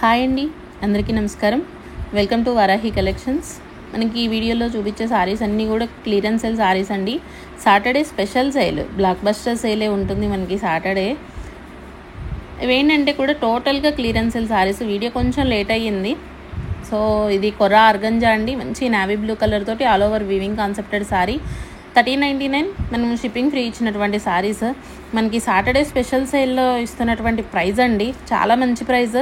Hi అండి, అందరికీ నమస్కారం. Welcome to Varahi collections. మనకి ఈ వీడియోలో చూపించే సారీస్ అన్నీ కూడా క్లియరెన్స్ సేల్ సారీస్ అండి. Saturday special sale, blockbuster సేలే ఉంటుంది మనకి సాటర్డే. ఇవేంటంటే కూడా టోటల్గా క్లియరెన్స్ సేల్ సారీస్. వీడియో కొంచెం లేట్ అయ్యింది. సో ఇది కొర్రా ఆర్గంజా అండి, మంచి నావీ బ్లూ కలర్ తోటి all over weaving concepted sari. 1399 మనం షిప్పింగ్ ఫ్రీ ఇచ్చినటువంటి సారీస్. మనకి సాటర్డే స్పెషల్ సేల్లో ఇస్తున్నటువంటి ప్రైస్ అండి, చాలా మంచి ప్రైస్.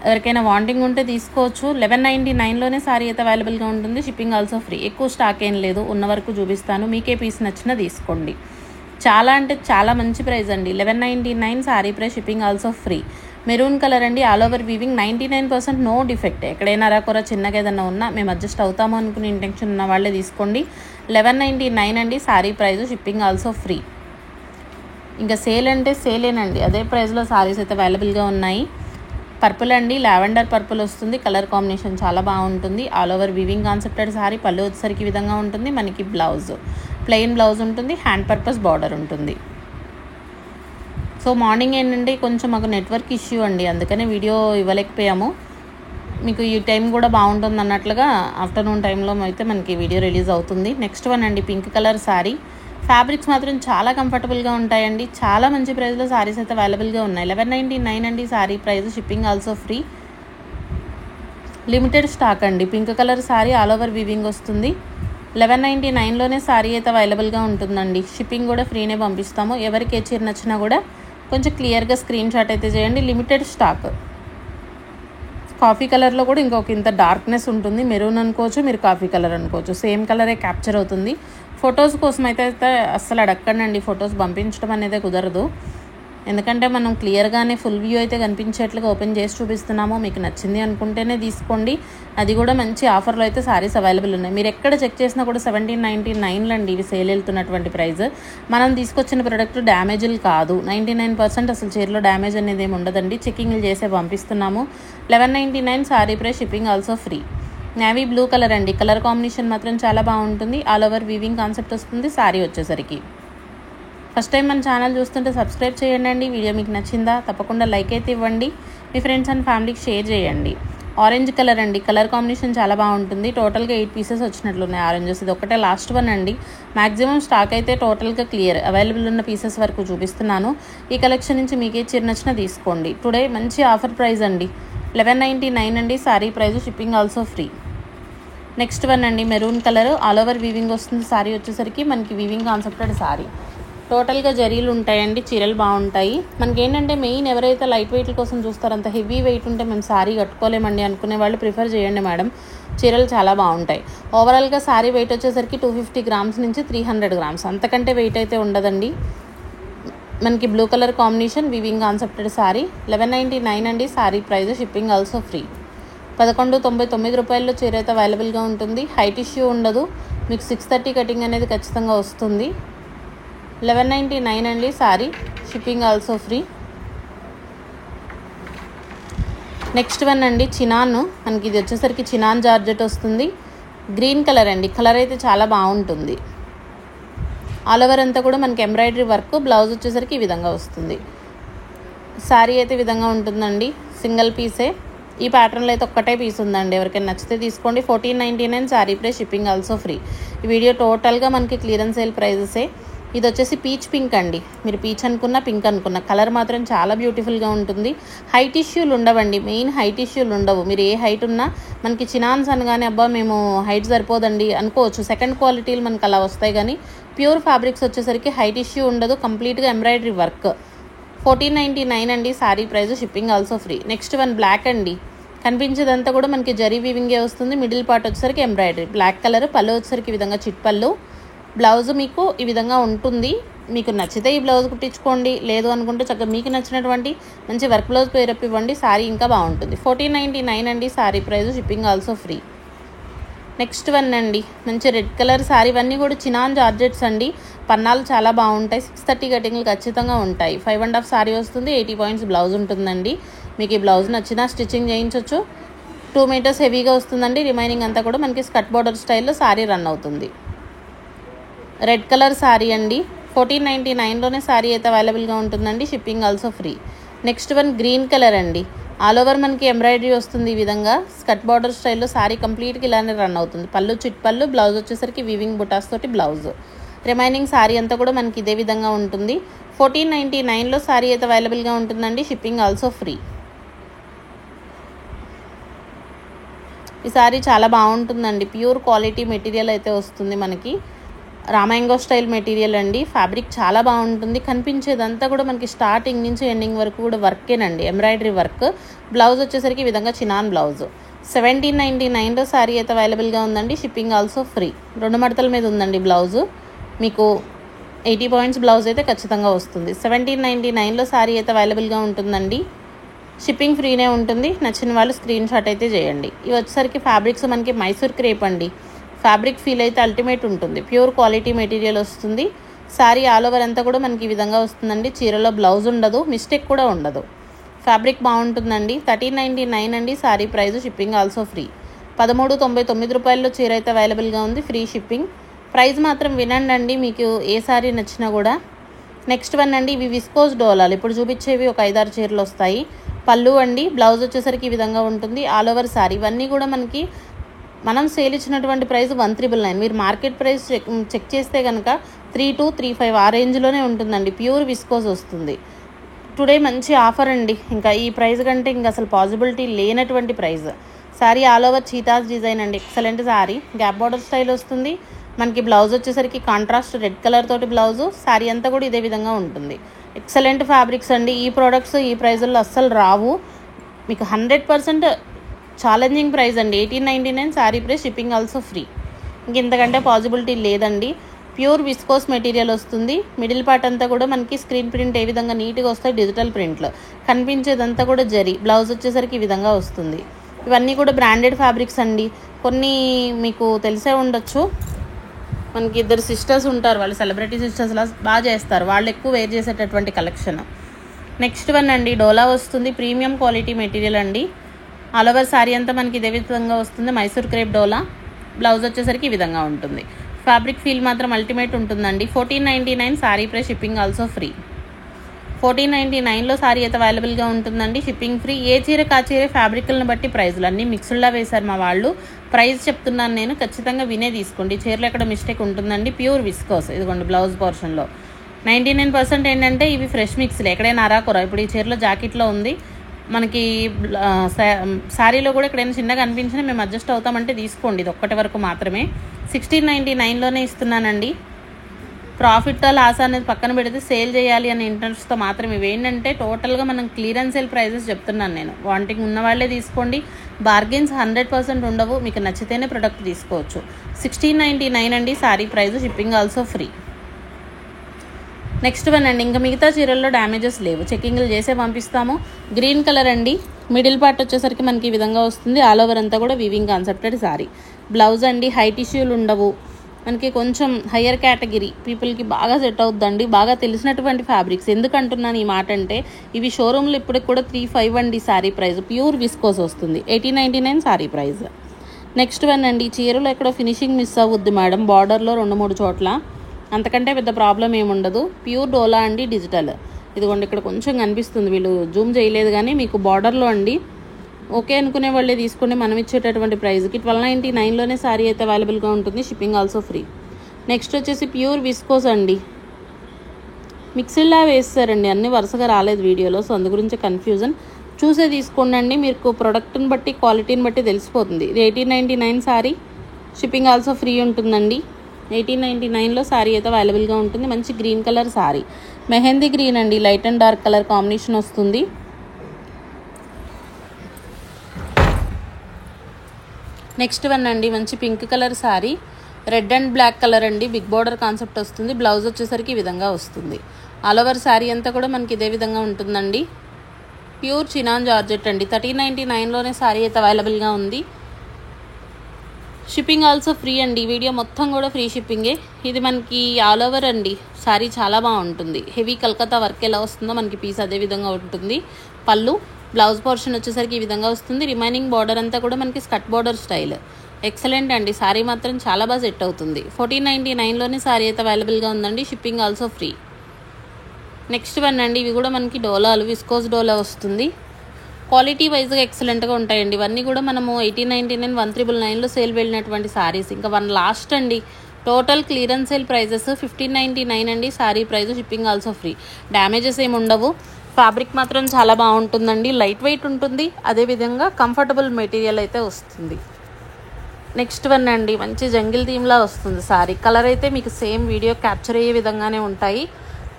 ఎవరికైనా వాంటింగ్ ఉంటే తీసుకోవచ్చు. 1199లోనే సారీ అయితే అవైలబుల్గా ఉంటుంది. Shipping also free. ఎక్కువ స్టాక్ ఏం లేదు, ఉన్న వరకు చూపిస్తాను. మీకే పీస్ నచ్చినా తీసుకోండి. చాలా అంటే చాలా మంచి ప్రైస్ అండి. 1199 sari price, shipping also free. Maroon colour అండి, all over weaving, 99% no defect. ఎక్కడైనా అరాకొర చిన్నగా ఏదన్నా ఉన్నా మేము అడ్జస్ట్ అవుతాము అనుకునే ఇంటెన్షన్ ఉన్న వాళ్ళే తీసుకోండి. 1199 అండి sari price, shipping also free. ఇంకా సేల్ అంటే సేలేనండి, అదే ప్రైస్లో సారీస్ అయితే అవైలబుల్గా ఉన్నాయి. పర్పుల్ అండి, లావెండర్ పర్పుల్ వస్తుంది. కలర్ కాంబినేషన్ చాలా బాగుంటుంది. All over weaving concepted sorry. పళ్ళు వచ్చేసరికి ఈ విధంగా ఉంటుంది. మనకి బ్లౌజ్ ప్లెయిన్ బ్లౌజ్ ఉంటుంది, హ్యాండ్ పర్పస్ బార్డర్ ఉంటుంది. సో మార్నింగ్ ఏంటంటే కొంచెం మాకు నెట్వర్క్ ఇష్యూ అండి, అందుకనే వీడియో ఇవ్వలేకపోయాము. మీకు ఈ టైం కూడా బాగుంటుంది అన్నట్లుగా ఆఫ్టర్నూన్ టైంలో అయితే మనకి వీడియో రిలీజ్ అవుతుంది. నెక్స్ట్ వన్ అండి, పింక్ కలర్ సారీ. ఫ్యాబ్రిక్స్ మాత్రం చాలా కంఫర్టబుల్గా ఉంటాయండి. చాలా మంచి ప్రైస్లో సారీస్ అయితే అవైలబుల్గా ఉన్నాయి. 1199 అండి sari price, shipping also free. Limited stock అండి. Pink colour sari all over weaving వస్తుంది. 1199లోనే సారీ అయితే అవైలబుల్గా ఉంటుందండి. షిప్పింగ్ కూడా ఫ్రీనే పంపిస్తాము. ఎవరికి ఏ చీర నచ్చినా కూడా కొంచెం క్లియర్గా స్క్రీన్ షాట్ అయితే చేయండి. Limited stock. కాఫీ కలర్లో కూడా ఇంకొక ఇంత డార్క్నెస్ ఉంటుంది. మెరూన్ అనుకోవచ్చు, మీరు కాఫీ కలర్ అనుకోవచ్చు, సేమ్ కలరే క్యాప్చర్ అవుతుంది. ఫొటోస్ కోసం అయితే అస్సలు అడగండి. ఫొటోస్ పంపించడం అనేది కుదరదు, ఎందుకంటే మనం క్లియర్గానే ఫుల్ వ్యూ అయితే కనిపించేట్లుగా ఓపెన్ చేసి చూపిస్తున్నాము. మీకు నచ్చింది అనుకుంటేనే తీసుకోండి. అది కూడా మంచి ఆఫర్లో అయితే సారీస్ అవైలబుల్ ఉన్నాయి. మీరు ఎక్కడ చెక్ చేసినా కూడా 1799 అండి ఇవి సేల్ వెళ్తున్నటువంటి ప్రైస్. మనం తీసుకొచ్చిన ప్రోడక్ట్ డ్యామేజ్లు కాదు. 99% అసలు చీరలో డ్యామేజ్ అనేది ఏమి ఉండదండి. చెకింగ్లు చేసే పంపిస్తున్నాము. 1199 sari price, shipping also free. Navy blue colour అండి, కలర్ కాంబినేషన్ మాత్రం చాలా బాగుంటుంది. ఆల్ ఓవర్ వీవింగ్ కాన్సెప్ట్ వస్తుంది సారీ వచ్చేసరికి. ఫస్ట్ టైం మన ఛానల్ చూస్తుంటే సబ్స్క్రైబ్ చేయండి. వీడియో మీకు నచ్చిందా తప్పకుండా లైక్ అయితే ఇవ్వండి. మీ ఫ్రెండ్స్ అండ్ ఫ్యామిలీకి షేర్ చేయండి. ఆరెంజ్ కలర్ అండి, కలర్ కాంబినేషన్ చాలా బాగుంటుంది. టోటల్గా 8 పీసెస్ వచ్చినట్లున్నాయి ఆరెంజెస్. ఇది ఒకటే లాస్ట్ వన్ అండి. మ్యాక్సిమం స్టాక్ అయితే టోటల్గా క్లియర్. అవైలబుల్ ఉన్న పీసెస్ వరకు చూపిస్తున్నాను. ఈ కలెక్షన్ నుంచి మీకే చీర నచ్చినా తీసుకోండి. టుడే మంచి ఆఫర్ ప్రైస్ అండి, 1199 అండి sari price, shipping also free. Next one అండి, maroon colour all over weaving వస్తుంది. సారీ వచ్చేసరికి మనకి వీవింగ్ కాన్సెప్టెడ్ సారీ. టోటల్గా జరీలు ఉంటాయండి, చీరలు బాగుంటాయి. మనకి ఏంటంటే మెయిన్ ఎవరైతే లైట్ వెయిట్ కోసం చూస్తారో, అంత హెవీ వెయిట్ ఉంటే మేము సారీ కట్టుకోలేమండి అనుకునే వాళ్ళు ప్రిఫర్ చేయండి మేడం. చీరలు చాలా బాగుంటాయి. ఓవరాల్గా సారీ వెయిట్ వచ్చేసరికి 250 గ్రామ్స్ నుంచి 300 గ్రామ్స్, అంతకంటే వెయిట్ అయితే ఉండదండి. మనకి blue colour combination weaving concepted sorry. 1199 అండి sari price, shipping also free. 1199 రూపాయల్లో చీర అయితే అవైలబుల్గా ఉంటుంది. హైట్ ఇష్యూ ఉండదు. మీకు 630 కటింగ్ అనేది ఖచ్చితంగా వస్తుంది. 1199 అండి sorry, shipping also free. Next one అండి, చినాన్. మనకి ఇది వచ్చేసరికి చినాన్ జార్జెట్ వస్తుంది. గ్రీన్ కలర్ అండి, కలర్ అయితే చాలా బాగుంటుంది. ఆల్ ఓవర్ అంతా కూడా మనకి ఎంబ్రాయిడరీ వర్క్. బ్లౌజ్ వచ్చేసరికి ఈ విధంగా వస్తుంది. సారీ అయితే ఈ విధంగా ఉంటుందండి, సింగిల్ పీసే. ఈ ప్యాటర్న్లో అయితే ఒక్కటే పీస్ ఉందండి. ఎవరికైనా నచ్చితే తీసుకోండి. 1499 sorry price, shipping also free. ఈ వీడియో టోటల్గా మనకి క్లియరెన్స్ సేల్ ప్రైజెసే. ఇది వచ్చేసి పీచ్ పింక్ అండి. మీరు పీచ్ అనుకున్నా పింక్ అనుకున్నా కలర్ మాత్రం చాలా బ్యూటిఫుల్గా ఉంటుంది. హైట్ ఇష్యూలు ఉండవండి, మెయిన్ హైట్ ఇష్యూలు ఉండవు. మీరు ఏ హైట్ ఉన్నా మనకి చినాన్స్ అనగానే అబ్బా మేము హైట్ సరిపోదండి అనుకోవచ్చు. సెకండ్ క్వాలిటీలు మనకు అలా వస్తాయి, కానీ ప్యూర్ ఫ్యాబ్రిక్స్ వచ్చేసరికి హైట్ ఇష్యూ ఉండదు. కంప్లీట్గా ఎంబ్రాయిడరీ వర్క్. 1499 అండి sari price, shipping also free. Next one black అండి. కనిపించేదంతా కూడా మనకి జరీ వీవింగే వస్తుంది. మిడిల్ పార్ట్ వచ్చేసరికి ఎంబ్రాయిడరీ. Black colour. పళ్ళు వచ్చేసరికి ఈ విధంగా చిట్ పళ్ళు. బ్లౌజ్ మీకు ఈ విధంగా ఉంటుంది. మీకు నచ్చితే ఈ బ్లౌజ్ కుట్టించుకోండి, లేదు అనుకుంటే చక్కగా మీకు నచ్చినటువంటి మంచి వర్క్ బ్లౌజ్ పేరప్ ఇవ్వండి, సారీ ఇంకా బాగుంటుంది. 1499 అండి sari price, shipping also free. Next one అండి, మంచి రెడ్ కలర్ సారీ. ఇవన్నీ కూడా చినాన్ జార్జెట్స్ అండి. పన్నాలు చాలా బాగుంటాయి. 630 కటింగ్లు ఖచ్చితంగా ఉంటాయి. 5.5 సారీ వస్తుంది. 80 పాయింట్స్ బ్లౌజ్ ఉంటుందండి. మీకు ఈ బ్లౌజ్ నచ్చినా స్టిచ్చింగ్ చేయించవచ్చు. 2 మీటర్స్ హెవీగా వస్తుందండి. రిమైనింగ్ అంతా కూడా మనకి స్కర్ట్ బోర్డర్ స్టైల్లో సారీ రన్ అవుతుంది. రెడ్ కలర్ సారీ అండి. 1499లోనే సారీ అయితే అవైలబుల్గా ఉంటుందండి. Shipping also free. Next one green colour అండి. ఆల్ ఓవర్ మనకి ఎంబ్రాయిడరీ వస్తుంది. ఈ విధంగా స్కర్ట్ బార్డర్ స్టైల్లో శారీ కంప్లీట్గా ఇలానే రన్ అవుతుంది. పళ్ళు చిట్ పళ్ళు, బ్లౌజ్ వచ్చేసరికి వీవింగ్ బుటాస్ తోటి బ్లౌజ్. రిమైనింగ్ శారీ అంతా కూడా మనకి ఇదే విధంగా ఉంటుంది. 1499లో శారీ అయితే అవైలబుల్గా ఉంటుందండి. Shipping also free. ఈ శారీ చాలా బాగుంటుందండి. ప్యూర్ క్వాలిటీ మెటీరియల్ అయితే వస్తుంది మనకి. రామాయంగో స్టైల్ మెటీరియల్ అండి. ఫ్యాబ్రిక్ చాలా బాగుంటుంది. కనిపించేదంతా కూడా మనకి స్టార్టింగ్ నుంచి ఎండింగ్ వరకు కూడా వర్కేనండి, ఎంబ్రాయిడరీ వర్క్. బ్లౌజ్ వచ్చేసరికి ఈ విధంగా చినాన్ బ్లౌజ్. 1799లో శారీ అయితే అవైలబుల్గా ఉందండి. Shipping also free. 2 మడతల మీద ఉందండి బ్లౌజు. మీకు 80 పాయింట్స్ బ్లౌజ్ అయితే ఖచ్చితంగా వస్తుంది. 1799లో శారీ అయితే అవైలబుల్గా ఉంటుందండి. షిప్పింగ్ ఫ్రీనే ఉంటుంది. నచ్చిన వాళ్ళు స్క్రీన్ షాట్ అయితే చేయండి. ఇవి వచ్చేసరికి ఫ్యాబ్రిక్స్ మనకి మైసూర్ క్రేప్ అండి. ఫ్యాబ్రిక్ ఫీల్ అయితే అల్టిమేట్ ఉంటుంది. ప్యూర్ క్వాలిటీ మెటీరియల్ వస్తుంది. శారీ ఆల్ ఓవర్ అంతా కూడా మనకి ఈ విధంగా వస్తుందండి. చీరలో బ్లౌజ్ ఉండదు, మిస్టేక్ కూడా ఉండదు. ఫ్యాబ్రిక్ బాగుంటుందండి. 1399 అండి sari price. Shipping also free. 1399 రూపాయల్లో చీర అయితే అవైలబుల్గా ఉంది. Free shipping. ప్రైస్ మాత్రం వినండి, మీకు ఏ శారీ నచ్చినా కూడా. నెక్స్ట్ వన్ అండి, ఇవి విస్కోస్ డోలాలు. ఇప్పుడు చూపించేవి ఒక 5-6 చీరలు వస్తాయి. పళ్ళు అండి. బ్లౌజ్ వచ్చేసరికి ఈ విధంగా ఉంటుంది. All over sari. ఇవన్నీ కూడా మనకి మనం సేల్ ఇచ్చినటువంటి ప్రైస్ 1399. మీరు మార్కెట్ ప్రైస్ చెక్ చేస్తే కనుక 3235 ఆ రేంజ్లోనే ఉంటుందండి. ప్యూర్ విస్కోస్ వస్తుంది. టుడే మంచి ఆఫర్ అండి. ఇంకా ఈ ప్రైస్ కంటే ఇంకా అసలు పాసిబిలిటీ లేనటువంటి price. Sari all over cheetahs design అండి. Excellent sari. Gap border style వస్తుంది మనకి. బ్లౌజ్ వచ్చేసరికి కాంట్రాస్ట్ రెడ్ కలర్ తోటి బ్లౌజు. శారీ అంతా కూడా ఇదే విధంగా ఉంటుంది. ఎక్సలెంట్ ఫ్యాబ్రిక్స్ అండి. ఈ ప్రోడక్ట్స్ ఈ ప్రైజుల్లో అస్సలు రావు. మీకు 100% ఛాలెంజింగ్ ప్రైస్ అండి. 1899 sari price. Shipping also free. ఇంకెంతకంటే పాసిబిలిటీ లేదండి. ప్యూర్ విస్కోస్ మెటీరియల్ వస్తుంది. మిడిల్ పార్ట్ అంతా కూడా మనకి స్క్రీన్ ప్రింట్ ఏ విధంగా నీట్గా వస్తాయి, డిజిటల్ ప్రింట్లు. కనిపించేదంతా కూడా జరీ. బ్లౌజ్ వచ్చేసరికి ఈ విధంగా వస్తుంది. ఇవన్నీ కూడా బ్రాండెడ్ ఫ్యాబ్రిక్స్ అండి. కొన్ని మీకు తెలిసే ఉండొచ్చు. మనకి 2 సిస్టర్స్ ఉంటారు. వాళ్ళు సెలబ్రిటీ సిస్టర్స్లా బాగా చేస్తారు. వాళ్ళు ఎక్కువ వేర్ చేసేటటువంటి కలెక్షన్. నెక్స్ట్ వన్ అండి, డోలా వస్తుంది. ప్రీమియం క్వాలిటీ మెటీరియల్ అండి. ఆల్ ఓవర్ శారీ అంతా మనకి ఇదే విధంగా వస్తుంది. మైసూర్ క్రేప్ డోలా. బ్లౌజ్ వచ్చేసరికి ఈ విధంగా ఉంటుంది. ఫ్యాబ్రిక్ ఫీల్ మాత్రం అల్టిమేట్ ఉంటుందండి. 1499 sari price. Shipping also free. 1499లో శారీ అయితే అవైలబుల్గా ఉంటుందండి. Shipping free. ఏ చీర కా చీర ఫ్యాబ్రిక్లను బట్టి ప్రైజులు అన్నీ మిక్స్డ్లా వేశారు మా వాళ్ళు. ప్రైస్ చెప్తున్నాను నేను, ఖచ్చితంగా వినే తీసుకోండి. చీరలో ఎక్కడ మిస్టేక్ ఉంటుందండి. Pure viscose. ఇదిగోండి బ్లౌజ్ పోర్షన్లో 99% ఏంటంటే ఇవి ఫ్రెష్ మిక్స్లు. ఎక్కడైనా అరాకొర. ఇప్పుడు ఈ చీరలో జాకెట్లో ఉంది మనకి. శారీలో కూడా ఎక్కడైనా చిన్నగా అనిపించినా మేము అడ్జస్ట్ అవుతామంటే తీసుకోండి. ఇది ఒక్కటి వరకు మాత్రమే. 1699లోనే ఇస్తున్నానండి. ప్రాఫిట్ లాస్ అనేది పక్కన పెడితే సేల్ చేయాలి అనే ఇంట్రెస్ట్తో మాత్రం. ఇవి ఏంటంటే టోటల్గా మనం క్లియరెన్స్ సేల్ ప్రైజెస్ చెప్తున్నాను నేను. వాంటింగ్ ఉన్న వాళ్ళే తీసుకోండి. బార్గెన్స్ 100% ఉండవు. మీకు నచ్చితేనే ప్రొడక్ట్ తీసుకోవచ్చు. 1699 అండి sari price. Shipping also free. Next one అండి, ఇంకా మిగతా చీరల్లో డ్యామేజెస్ లేవు. చెక్కింగ్లు చేసే పంపిస్తాము. గ్రీన్ కలర్ అండి. మిడిల్ పార్ట్ వచ్చేసరికి మనకి ఈ విధంగా వస్తుంది. ఆల్ ఓవర్ అంతా కూడా వీవింగ్ కాన్సెప్టెడ్ శారీ. బ్లౌజ్ అండి. హై టిష్యూలు ఉండవు మనకి. కొంచెం హయ్యర్ కేటగిరీ పీపుల్కి బాగా సెట్ అవుతుందండి. బాగా తెలిసినటువంటి ఫ్యాబ్రిక్స్. ఎందుకంటున్నాను ఈ మాట అంటే, ఇవి షోరూమ్లో ఇప్పటికి కూడా 35 అండి శారీ ప్రైస్. ప్యూర్ విస్కోస్ వస్తుంది. 1899 శారీ ప్రైస్. నెక్స్ట్ వన్ అండి, చీరలో ఎక్కడో ఫినిషింగ్ మిస్ అవ్వద్దు మేడం. బార్డర్లో 2-3 చోట్ల, అంతకంటే పెద్ద ప్రాబ్లం ఏముండదు. ప్యూర్ డోలా అండి, డిజిటల్. ఇదిగోండి ఇక్కడ కొంచెం కనిపిస్తుంది, వీళ్ళు జూమ్ చేయలేదు కానీ మీకు బార్డర్లో అండి. ఓకే అనుకునే వాళ్ళే తీసుకోండి. మనం ఇచ్చేటటువంటి ప్రైస్కి 1299లోనే శారీ అయితే అవైలబుల్గా ఉంటుంది. Shipping also free. నెక్స్ట్ వచ్చేసి ప్యూర్ విస్కోస్ అండి. మిక్సీలా వేస్తారండి, అన్నీ వరుసగా రాలేదు వీడియోలో, సో అందు గురించి కన్ఫ్యూజన్. చూసే తీసుకోండి. మీకు ప్రోడక్ట్ని బట్టి క్వాలిటీని బట్టి తెలిసిపోతుంది. ఇది 1899 శారీ. షిప్పింగ్ ఆల్సో ఫ్రీ ఉంటుందండి. 1899లో శారీ అయితే అవైలబుల్గా ఉంటుంది. మంచి green colour sari. Mehndi green అండి. Light and dark colour combination వస్తుంది. నెక్స్ట్ వన్ అండి, మంచి pink colour sari. Red and black colour అండి. బిగ్ బార్డర్ కాన్సెప్ట్ వస్తుంది. బ్లౌజ్ వచ్చేసరికి ఈ విధంగా వస్తుంది. ఆల్ ఓవర్ శారీ అంతా కూడా మనకి ఇదే విధంగా ఉంటుందండి. ప్యూర్ చినాన్ జార్జెట్ అండి. 1399లోనే శారీ అయితే అవైలబుల్గా ఉంది. షిప్పింగ్ ఆల్సో ఫ్రీ అండి. వీడియో మొత్తం కూడా ఫ్రీ షిప్పింగే. ఇది మనకి ఆల్ ఓవర్ అండి. శారీ చాలా బాగుంటుంది. హెవీ కలకత్తా వర్క్ ఎలా వస్తుందో మనకి పీస్ అదే విధంగా ఉంటుంది. పళ్ళు, బ్లౌజ్ పోర్షన్ వచ్చేసరికి ఈ విధంగా వస్తుంది. రిమైనింగ్ బార్డర్ అంతా కూడా మనకి స్కర్ట్ బార్డర్ స్టైల్. ఎక్సలెంట్ అండి. శారీ మాత్రం చాలా బాగా సెట్ అవుతుంది. 1499లోనే శారీ అయితే అవైలబుల్గా ఉందండి. Shipping also free. Next one అండి, ఇవి కూడా మనకి డోలాలు. విస్కోస్ డోలా వస్తుంది. క్వాలిటీ వైజ్గా ఎక్సలెంట్గా ఉంటాయండి. ఇవన్నీ కూడా మనము 1899, 1399లో సేల్ వెళ్ళినటువంటి శారీస్. ఇంకా వన్ లాస్ట్ అండి, టోటల్ క్లియరెన్స్ సేల్ ప్రైజెస్ 1599 అండి. Sari price, shipping also free. Damages ఏమి ఉండవు. ఫ్యాబ్రిక్ మాత్రం చాలా బాగుంటుందండి, లైట్ వెయిట్ ఉంటుంది, అదేవిధంగా కంఫర్టబుల్ మెటీరియల్ అయితే వస్తుంది. నెక్స్ట్ వన్ అండి, మంచి జంగిల్ థీమ్లా వస్తుంది శారీ. కలర్ అయితే మీకు సేమ్ వీడియో క్యాప్చర్ అయ్యే విధంగానే ఉంటాయి.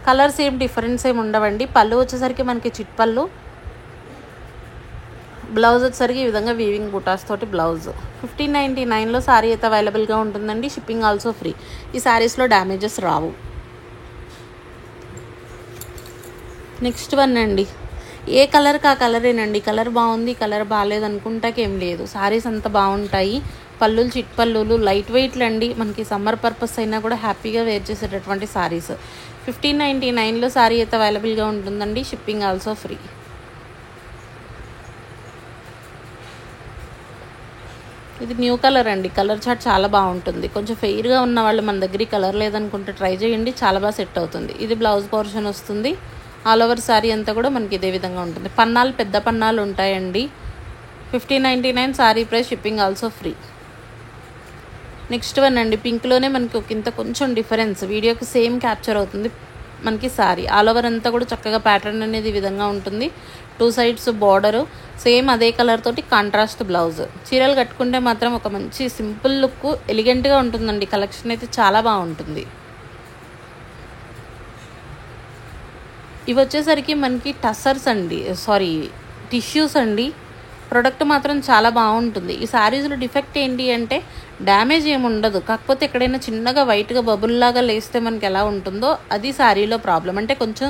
కలర్స్ ఏం డిఫరెన్స్ ఏమి ఉండవండి. పళ్ళు వచ్చేసరికి మనకి చిట్ పళ్ళు, బ్లౌజ్ వచ్చేసరికి ఈ విధంగా వీవింగ్ బుటాస్ తోటి బ్లౌజ్. 1599లో శారీ అయితే అవైలబుల్గా ఉంటుందండి, షిప్పింగ్ ఆల్సో ఫ్రీ. ఈ శారీస్లో డ్యామేజెస్ రావు. నెక్స్ట్ వన్ అండి, ఏ కలర్కి ఆ కలరేనండి. కలర్ బాగుంది, కలర్ బాగాలేదు అనుకుంటాకేం లేదు. శారీస్ అంత బాగుంటాయి. పళ్ళులు చిట్ పళ్ళులు, లైట్ వెయిట్లు అండి. మనకి సమ్మర్ పర్పస్ అయినా కూడా హ్యాపీగా వేర్ చేసేటటువంటి శారీస్. 1599లో శారీ అయితే అవైలబుల్గా ఉంటుందండి, షిప్పింగ్ ఆల్సో ఫ్రీ. ఇది న్యూ కలర్ అండి. కలర్ చార్ట్ చాలా బాగుంటుంది. కొంచెం ఫెయిర్గా ఉన్న వాళ్ళు మన దగ్గర కలర్ లేదనుకుంటే ట్రై చేయండి, చాలా బాగా సెట్ అవుతుంది. ఇది బ్లౌజ్ పోర్షన్ వస్తుంది. ఆల్ ఓవర్ శారీ అంతా కూడా మనకి ఇదే విధంగా ఉంటుంది. పన్నాలు పెద్ద పన్నాలు ఉంటాయండి. 1599 sari price, shipping also free. Next one అండి, పింక్లోనే మనకి ఇంత కొంచెం డిఫరెన్స్ వీడియోకి సేమ్ క్యాప్చర్ అవుతుంది. మనకి శారీ ఆల్ ఓవర్ అంతా కూడా చక్కగా ప్యాటర్న్ అనేది ఈ విధంగా ఉంటుంది. 2 సైడ్స్ బార్డరు సేమ్ అదే కలర్ తోటి కాంట్రాస్ట్ బ్లౌజ్. చీరలు కట్టుకుంటే మాత్రం ఒక మంచి సింపుల్ లుక్, ఎలిగెంట్గా ఉంటుందండి. కలెక్షన్ అయితే చాలా బాగుంటుంది. ఇవి వచ్చేసరికి మనకి టస్సర్స్ అండి, టిష్యూస్ అండి. ప్రోడక్ట్ మాత్రం చాలా బాగుంటుంది. ఈ శారీస్లో డిఫెక్ట్ ఏంటి అంటే డ్యామేజ్ ఏమి ఉండదు. కాకపోతే ఎక్కడైనా చిన్నగా వైట్గా బబుల్లాగా లేస్తే మనకి ఎలా ఉంటుందో అది శారీలో ప్రాబ్లం. అంటే కొంచెం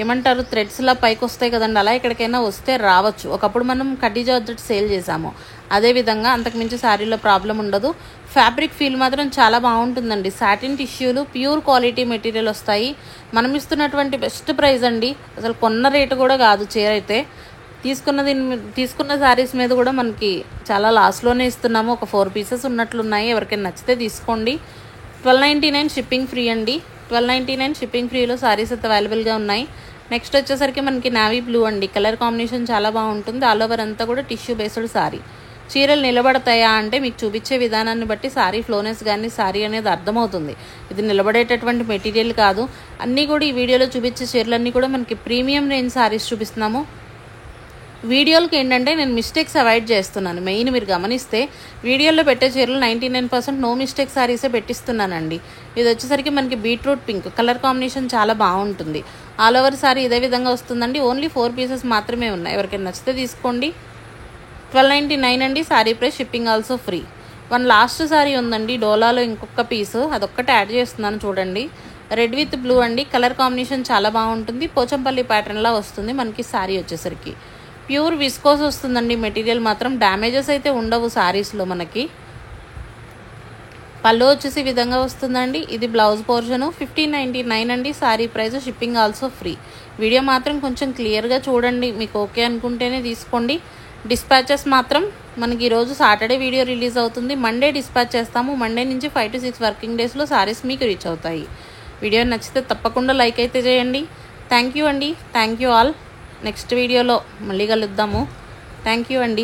ఏమంటారు, థ్రెడ్స్లా పైకి వస్తాయి కదండి, అలా ఎక్కడికైనా వస్తే రావచ్చు. ఒకప్పుడు మనం కడ్డీ జార్జెట్ సేల్ చేసాము, అదేవిధంగా అంతకుమించి శారీలో ప్రాబ్లం ఉండదు. ఫ్యాబ్రిక్ ఫీల్ మాత్రం చాలా బాగుంటుందండి. సాటిన్ టిష్యూలు, ప్యూర్ క్వాలిటీ మెటీరియల్ వస్తాయి. మనం ఇస్తున్నటువంటి బెస్ట్ ప్రైస్ అండి. అసలు కొన్న రేటు కూడా కాదు. చీర అయితే తీసుకున్న శారీస్ మీద కూడా మనకి చాలా లాస్లోనే ఇస్తున్నాము. ఒక 4 పీసెస్ ఉన్నట్లున్నాయి. ఎవరికైనా నచ్చితే తీసుకోండి. 1299 షిప్పింగ్ ఫ్రీ అండి. 1299 షిప్పింగ్ ఫ్రీలో శారీస్ అయితే అవైలబుల్గా ఉన్నాయి. నెక్స్ట్ వచ్చేసరికి మనకి నావీ బ్లూ అండి. కలర్ కాంబినేషన్ చాలా బాగుంటుంది. ఆల్ ఓవర్ అంతా కూడా టిష్యూ బేస్డ్ శారీ. చీరలు నిలబడతాయా అంటే మీకు చూపించే విధానాన్ని బట్టి శారీ ఫ్లోనెస్ కానీ శారీ అనేది అర్థమవుతుంది. ఇది నిలబడేటటువంటి మెటీరియల్ కాదు. అన్నీ కూడా ఈ వీడియోలో చూపించే చీరలన్నీ కూడా మనకి ప్రీమియం రేంజ్ శారీస్ చూపిస్తున్నాము. వీడియోలకి ఏంటంటే నేను మిస్టేక్స్ అవాయిడ్ చేస్తున్నాను. మెయిన్ మీరు గమనిస్తే వీడియోలో పెట్టే చీరలు 99% నో మిస్టేక్ శారీసే పెట్టిస్తున్నానండి. ఇది వచ్చేసరికి మనకి బీట్రూట్ పింక్ కలర్ కాంబినేషన్ చాలా బాగుంటుంది. ఆల్ ఓవర్ శారీ ఇదే విధంగా వస్తుందండి. ఓన్లీ 4 పీసెస్ మాత్రమే ఉన్నాయి. ఎవరికైనా నచ్చితే తీసుకోండి. 1299 అండి sari price, shipping also free. One last sari ఉందండి, డోలాలో ఇంకొక పీసు, అదొక్కటి యాడ్ చేస్తున్నాను చూడండి. రెడ్ విత్ బ్లూ అండి. కలర్ కాంబినేషన్ చాలా బాగుంటుంది. పోచంపల్లి ప్యాటర్న్లా వస్తుంది మనకి శారీ వచ్చేసరికి. ప్యూర్ విస్కోస్ వస్తుందండి మెటీరియల్ మాత్రం. డ్యామేజెస్ అయితే ఉండవు శారీస్లో మనకి. పళ్ళు వచ్చేసి ఈ విధంగా వస్తుందండి. ఇది బ్లౌజ్ పోర్షను. 1599 అండి sari price, shipping also free. Video మాత్రం కొంచెం క్లియర్గా చూడండి, మీకు ఓకే అనుకుంటేనే తీసుకోండి. డిస్పాచెస్ మాత్రం మనకి ఈరోజు సాటర్డే వీడియో రిలీజ్ అవుతుంది. మండే డిస్పాచ్ చేస్తాము. మండే నుంచి 5 to 6 వర్కింగ్ డేస్లో శారీస్ మీకు రీచ్ అవుతాయి. వీడియో నచ్చితే తప్పకుండా లైక్ అయితే చేయండి. థ్యాంక్ యూ అండి. Thank you all. నెక్స్ట్ వీడియోలో మళ్ళీ కలుద్దాము. థ్యాంక్ యూ అండి.